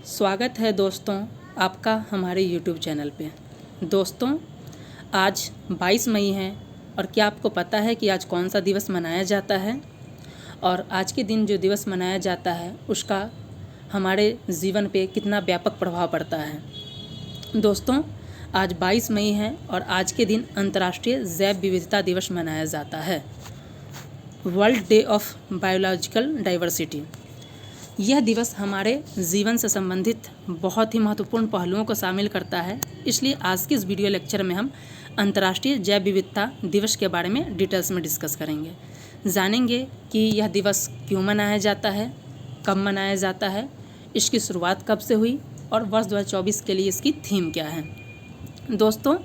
स्वागत है दोस्तों आपका हमारे YouTube चैनल पे। दोस्तों आज 22 मई है और क्या आपको पता है कि आज कौन सा दिवस मनाया जाता है और आज के दिन जो दिवस मनाया जाता है उसका हमारे जीवन पे कितना व्यापक प्रभाव पड़ता है। दोस्तों आज 22 मई है और आज के दिन अंतर्राष्ट्रीय जैव विविधता दिवस मनाया जाता है, world day of biological diversity. यह दिवस हमारे जीवन से संबंधित बहुत ही महत्वपूर्ण पहलुओं को शामिल करता है, इसलिए आज के इस वीडियो लेक्चर में हम अंतर्राष्ट्रीय जैव विविधता दिवस के बारे में डिटेल्स में डिस्कस करेंगे। जानेंगे कि यह दिवस क्यों मनाया जाता है, कब मनाया जाता है, इसकी शुरुआत कब से हुई और वर्ष 2024 के लिए इसकी थीम क्या है। दोस्तों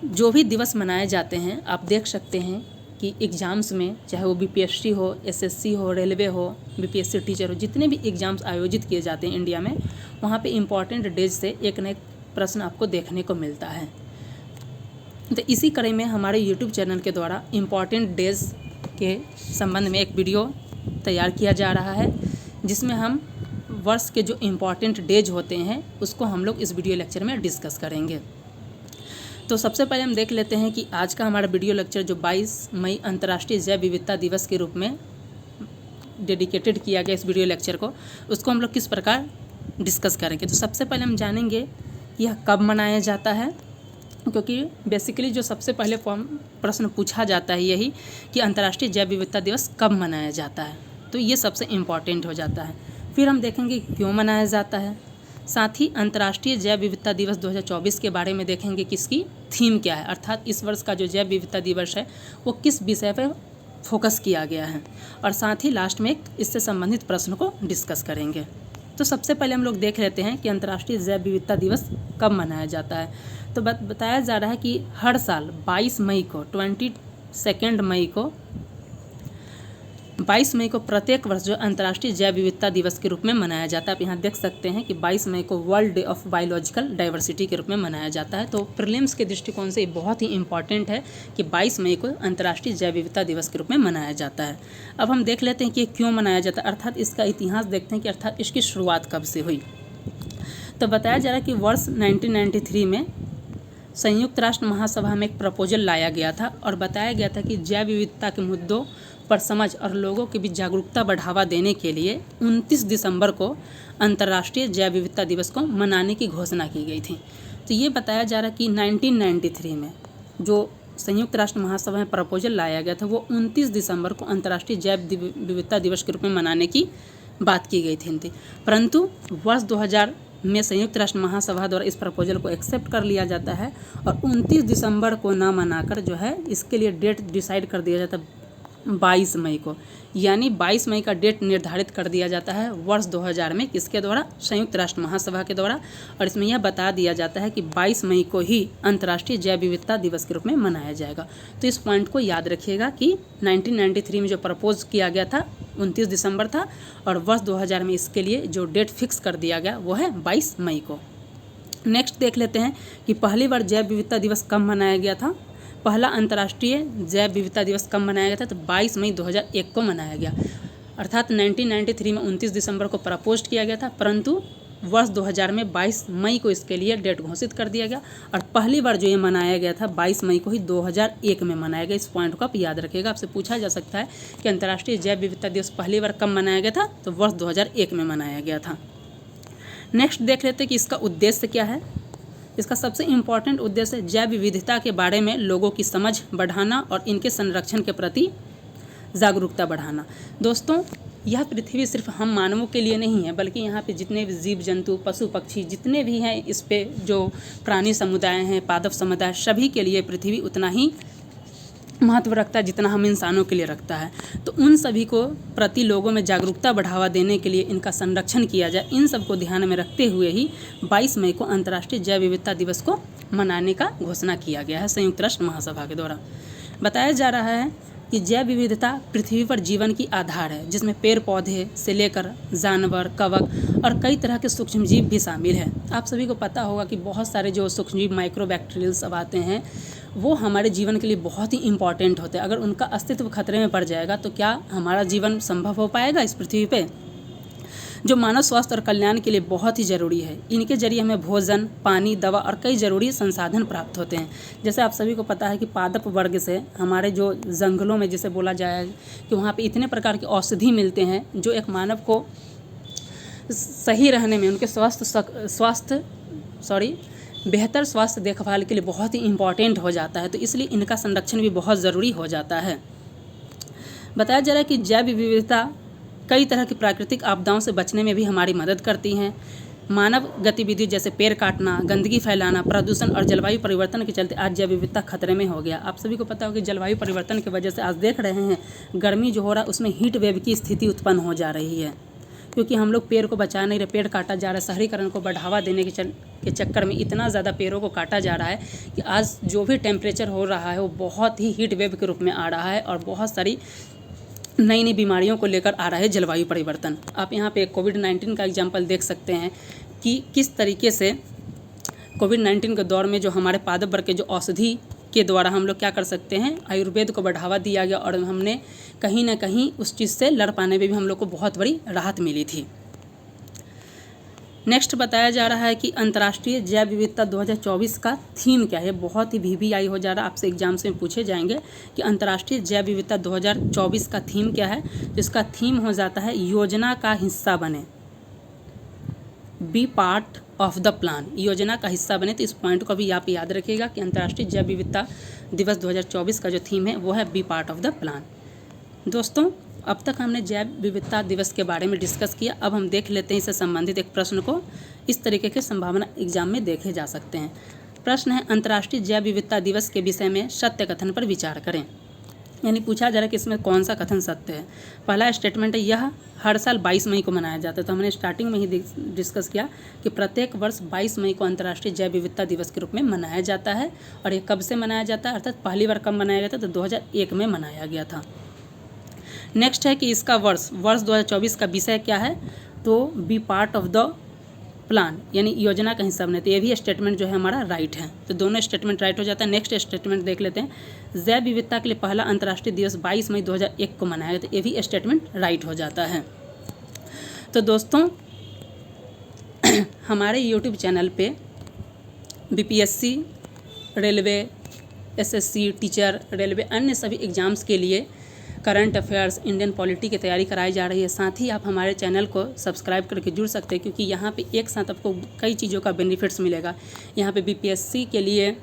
जो भी दिवस मनाए जाते हैं आप देख सकते हैं कि एग्ज़ाम्स में, चाहे वो बीपीएससी हो, एसएससी हो, रेलवे हो, बीपीएससी टीचर हो, जितने भी एग्ज़ाम्स आयोजित किए जाते हैं इंडिया में, वहाँ पे इम्पॉर्टेंट डेज से एक न एक प्रश्न आपको देखने को मिलता है। तो इसी कड़ी में हमारे यूट्यूब चैनल के द्वारा इम्पॉर्टेंट डेज के संबंध में एक वीडियो तैयार किया जा रहा है, जिसमें हम वर्ष के जो इम्पॉर्टेंट डेज होते हैं उसको हम लोग इस वीडियो लेक्चर में डिस्कस करेंगे। तो सबसे पहले हम देख लेते हैं कि आज का हमारा वीडियो लेक्चर जो 22 मई अंतर्राष्ट्रीय जैव विविधता दिवस के रूप में डेडिकेटेड किया गया इस वीडियो लेक्चर को, उसको हम लोग किस प्रकार डिस्कस करेंगे। तो सबसे पहले हम जानेंगे कि यह कब मनाया जाता है, क्योंकि बेसिकली जो सबसे पहले प्रश्न पूछा जाता है यही कि अंतर्राष्ट्रीय जैव विविधता दिवस कब मनाया जाता है, तो ये सबसे इम्पॉर्टेंट हो जाता है। फिर हम देखेंगे क्यों मनाया जाता है, साथ ही अंतर्राष्ट्रीय जैव विविधता दिवस 2024 के बारे में देखेंगे कि इसकी थीम क्या है, अर्थात इस वर्ष का जो जैव विविधता दिवस है वो किस विषय पर फोकस किया गया है, और साथ ही लास्ट में एक इससे संबंधित प्रश्न को डिस्कस करेंगे। तो सबसे पहले हम लोग देख लेते हैं कि अंतर्राष्ट्रीय जैव विविधता दिवस कब मनाया जाता है। तो बताया जा रहा है कि हर साल 22 मई को 22 मई को प्रत्येक वर्ष जो अंतर्राष्ट्रीय जैव विविधता दिवस के रूप में मनाया जाता है। आप यहाँ देख सकते हैं कि 22 मई को world day of biological diversity के रूप में मनाया जाता है। तो प्रीलिम्स के दृष्टिकोण से बहुत ही इंपॉर्टेंट है कि 22 मई को अंतर्राष्ट्रीय जैव विविधता दिवस के रूप में मनाया जाता है। अब हम देख लेते हैं कि क्यों मनाया जाता है, अर्थात इसका इतिहास देखते हैं कि अर्थात इसकी शुरुआत कब से हुई। तो बताया जा रहा है कि वर्ष 1993 में संयुक्त राष्ट्र महासभा में एक प्रपोजल लाया गया था और बताया गया था कि जैव विविधता के मुद्दों पर समझ और लोगों के बीच जागरूकता बढ़ावा देने के लिए 29 दिसंबर को अंतर्राष्ट्रीय जैव विविधता दिवस को मनाने की घोषणा की गई थी। तो ये बताया जा रहा है कि 1993 में जो संयुक्त राष्ट्र महासभा में प्रपोजल लाया गया था वो 29 दिसंबर को अंतर्राष्ट्रीय जैव विविधता दिवस के रूप में मनाने की बात की गई थी, परंतु वर्ष 2000 में संयुक्त राष्ट्र महासभा द्वारा इस प्रपोजल को एक्सेप्ट कर लिया जाता है और 29 दिसंबर को ना मनाकर जो है इसके लिए डेट डिसाइड कर दिया जाता है 22 मई को, यानी 22 मई का डेट निर्धारित कर दिया जाता है वर्ष 2000 में, किसके द्वारा, संयुक्त राष्ट्र महासभा के द्वारा। और इसमें यह बता दिया जाता है कि 22 मई को ही अंतर्राष्ट्रीय जैव विविधता दिवस के रूप में मनाया जाएगा। तो इस पॉइंट को याद रखिएगा कि 1993 में जो प्रपोज किया गया था 29 दिसंबर था और वर्ष 2000 में इसके लिए जो डेट फिक्स कर दिया गया वो है 22 मई को। नेक्स्ट देख लेते हैं कि पहली बार जैव विविधता दिवस कब मनाया गया था। पहला अंतर्राष्ट्रीय जैव विविधता दिवस कब मनाया गया था, तो 22 मई 2001 को मनाया गया, अर्थात 1993 में 29 दिसंबर को प्रपोज किया गया था, परंतु वर्ष 2000 में 22 मई को इसके लिए डेट घोषित कर दिया गया और पहली बार जो ये मनाया गया था 22 मई को ही 2001 में मनाया गया। इस पॉइंट को आप याद रखिएगा। आपसे पूछा जा सकता है कि अंतर्राष्ट्रीय जैव विविधता दिवस पहली बार कब मनाया गया था, तो वर्ष 2001 में मनाया गया था। नेक्स्ट देख लेते हैं कि इसका उद्देश्य क्या है। इसका सबसे इम्पॉर्टेंट उद्देश्य जैव विविधता के बारे में लोगों की समझ बढ़ाना और इनके संरक्षण के प्रति जागरूकता बढ़ाना। दोस्तों यह पृथ्वी सिर्फ हम मानवों के लिए नहीं है, बल्कि यहाँ पे जितने भी जीव जंतु, पशु पक्षी जितने भी हैं, इस पे जो प्राणी समुदाय हैं, पादप समुदाय, सभी के लिए पृथ्वी उतना ही महत्व रखता है जितना हम इंसानों के लिए रखता है। तो उन सभी को प्रति लोगों में जागरूकता बढ़ावा देने के लिए इनका संरक्षण किया जाए, इन सब को ध्यान में रखते हुए ही 22 मई को अंतर्राष्ट्रीय जैव विविधता दिवस को मनाने का घोषणा किया गया है संयुक्त राष्ट्र महासभा के द्वारा। बताया जा रहा है कि जैव विविधता पृथ्वी पर जीवन की आधार है, जिसमें पेड़ पौधे से लेकर जानवर, कवक और कई तरह के सूक्ष्मजीव भी शामिल है। आप सभी को पता होगा कि बहुत सारे जो सूक्ष्मजीव माइक्रोबैक्टीरियल सब आते हैं वो हमारे जीवन के लिए बहुत ही इम्पॉर्टेंट होते हैं। अगर उनका अस्तित्व खतरे में पड़ जाएगा तो क्या हमारा जीवन संभव हो पाएगा इस पृथ्वी पे। जो मानव स्वास्थ्य और कल्याण के लिए बहुत ही ज़रूरी है। इनके जरिए हमें भोजन, पानी, दवा और कई ज़रूरी संसाधन प्राप्त होते हैं। जैसे आप सभी को पता है कि पादप वर्ग से हमारे जो जंगलों में जिसे बोला जाए कि वहाँ पे इतने प्रकार के औषधि मिलते हैं जो एक मानव को सही रहने में, उनके बेहतर स्वास्थ्य देखभाल के लिए बहुत ही इम्पॉर्टेंट हो जाता है। तो इसलिए इनका संरक्षण भी बहुत ज़रूरी हो जाता है। बताया जा रहा है कि जैव विविधता कई तरह की प्राकृतिक आपदाओं से बचने में भी हमारी मदद करती हैं। मानव गतिविधि जैसे पेड़ काटना, गंदगी फैलाना, प्रदूषण और जलवायु परिवर्तन के चलते आज जैव विविधता खतरे में हो गया। आप सभी को पता हो कि जलवायु परिवर्तन की वजह से आज देख रहे हैं गर्मी जो हो रहा है उसमें हीट वेव की स्थिति उत्पन्न हो जा रही है, क्योंकि हम लोग पेड़ को बचा नहीं रहे, पेड़ काटा जा रहा है। शहरीकरण को बढ़ावा देने के चक्कर में इतना ज़्यादा पेड़ों को काटा जा रहा है कि आज जो भी टेम्परेचर हो रहा है वो बहुत ही हीट वेव के रूप में आ रहा है और बहुत सारी नई नई बीमारियों को लेकर आ रहा है जलवायु परिवर्तन। आप यहाँ पे कोविड-19 का एग्जाम्पल देख सकते हैं कि किस तरीके से कोविड-19 के दौर में जो हमारे पादप वर्ग के जो औषधि के द्वारा हम लोग क्या कर सकते हैं, आयुर्वेद को बढ़ावा दिया गया और हमने कहीं ना कहीं उस चीज़ से लड़ पाने में भी हम लोग को बहुत बड़ी राहत मिली थी। नेक्स्ट बताया जा रहा है कि अंतर्राष्ट्रीय जैव विविधता 2024 का थीम क्या है। बहुत ही VVI हो जा रहा है, आपसे एग्जाम्स में पूछे जाएंगे कि अंतर्राष्ट्रीय जैव विविधता 2024 का थीम क्या है। तो इसका थीम हो जाता है योजना का हिस्सा बने, be part of the plan. योजना का हिस्सा बने। तो इस पॉइंट को भी आप याद रखिएगा कि अंतर्राष्ट्रीय जैव विविधता दिवस 2024 का जो थीम है वो है be part of the plan. दोस्तों, अब तक हमने जैव विविधता दिवस के बारे में डिस्कस किया। अब हम देख लेते हैं इससे संबंधित एक प्रश्न को। इस तरीके के संभावना एग्जाम में देखे जा सकते हैं। प्रश्न है, अंतर्राष्ट्रीय जैव विविधता दिवस के विषय में सत्य कथन पर विचार करें। यानी पूछा जा रहा है कि इसमें कौन सा कथन सत्य है। पहला स्टेटमेंट है, यह हर साल 22 मई को मनाया जाता है। तो हमने स्टार्टिंग में ही डिस्कस किया कि प्रत्येक वर्ष 22 मई को अंतर्राष्ट्रीय जैव विविधता दिवस के रूप में मनाया जाता है। और ये कब से मनाया जाता है, अर्थात पहली बार कब मनाया गया था, तो 2001 में मनाया गया था। नेक्स्ट है कि इसका वर्ष 2024 का विषय क्या है, तो be part of the plan, यानी योजना का हिस्सा बने। तो ये भी स्टेटमेंट जो है हमारा राइट है। तो दोनों स्टेटमेंट राइट हो जाता है। नेक्स्ट स्टेटमेंट देख लेते हैं, जैव विविधता के लिए पहला अंतर्राष्ट्रीय दिवस 22 मई 2001 को मनाया गया। तो ये भी स्टेटमेंट राइट हो जाता है। तो दोस्तों, हमारे यूट्यूब चैनल पे BPSC, railway, SSC, teacher, railway, अन्य सभी एग्ज़ाम्स के लिए करंट अफेयर्स, इंडियन पॉलिटी की तैयारी कराई जा रही है। साथ ही आप हमारे चैनल को सब्सक्राइब करके जुड़ सकते हैं, क्योंकि यहाँ पे एक साथ आपको कई चीज़ों का बेनिफिट्स मिलेगा। यहाँ पे BPSC के लिए,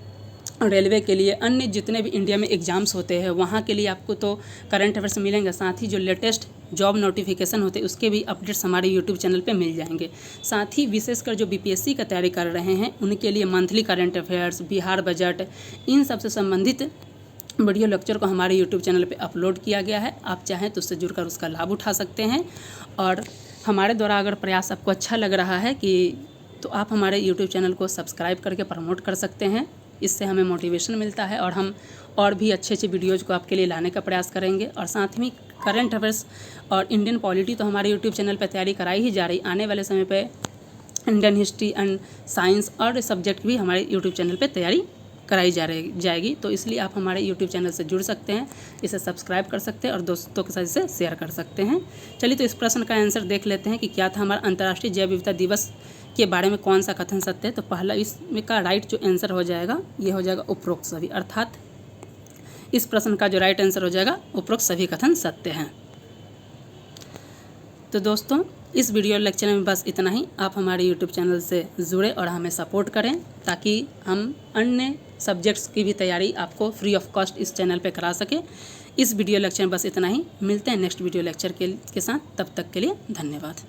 रेलवे के लिए, अन्य जितने भी इंडिया में एग्ज़ाम्स होते हैं वहाँ के लिए आपको तो करंट अफेयर्स मिलेंगे। साथ ही जो लेटेस्ट जॉब नोटिफिकेशन होते हैं उसके भी अपडेट्स हमारे यूट्यूब चैनल पे मिल जाएंगे। साथ ही विशेषकर जो BPSC का तैयारी कर रहे हैं उनके लिए monthly current affairs, Bihar budget, इन सबसे संबंधित वीडियो लेक्चर को हमारे यूट्यूब चैनल पे अपलोड किया गया है। आप चाहें तो उससे जुड़कर उसका लाभ उठा सकते हैं। और हमारे द्वारा अगर प्रयास आपको अच्छा लग रहा है तो आप हमारे यूट्यूब चैनल को सब्सक्राइब करके प्रमोट कर सकते हैं। इससे हमें मोटिवेशन मिलता है और हम और भी अच्छे अच्छे वीडियोज़ को आपके लिए लाने का प्रयास करेंगे। और साथ में करंट अफेयर्स और इंडियन पॉलिटी तो हमारे यूट्यूब चैनल पर तैयारी कराई ही जा रही। आने वाले समय पर इंडियन हिस्ट्री एंड साइंस और सब्जेक्ट भी हमारे यूट्यूब चैनल पर तैयारी कराई जाएगी। तो इसलिए आप हमारे यूट्यूब चैनल से जुड़ सकते हैं, इसे सब्सक्राइब कर सकते हैं और दोस्तों के साथ इसे शेयर कर सकते हैं। चलिए, तो इस प्रश्न का आंसर देख लेते हैं कि क्या था हमारा अंतर्राष्ट्रीय जैव विविधता दिवस के बारे में कौन सा कथन सत्य है। तो पहला इसमें का राइट जो आंसर हो जाएगा ये हो जाएगा उपरोक्त सभी, अर्थात इस प्रश्न का जो राइट आंसर हो जाएगा उपरोक्त सभी कथन सत्य हैं। तो दोस्तों, इस वीडियो लेक्चर में बस इतना ही। आप हमारे यूट्यूब चैनल से जुड़े और हमें सपोर्ट करें ताकि हम अन्य सब्जेक्ट्स की भी तैयारी आपको फ्री ऑफ कॉस्ट इस चैनल पे करा सके। इस वीडियो लेक्चर में बस इतना ही। मिलते हैं नेक्स्ट वीडियो लेक्चर के साथ। तब तक के लिए धन्यवाद।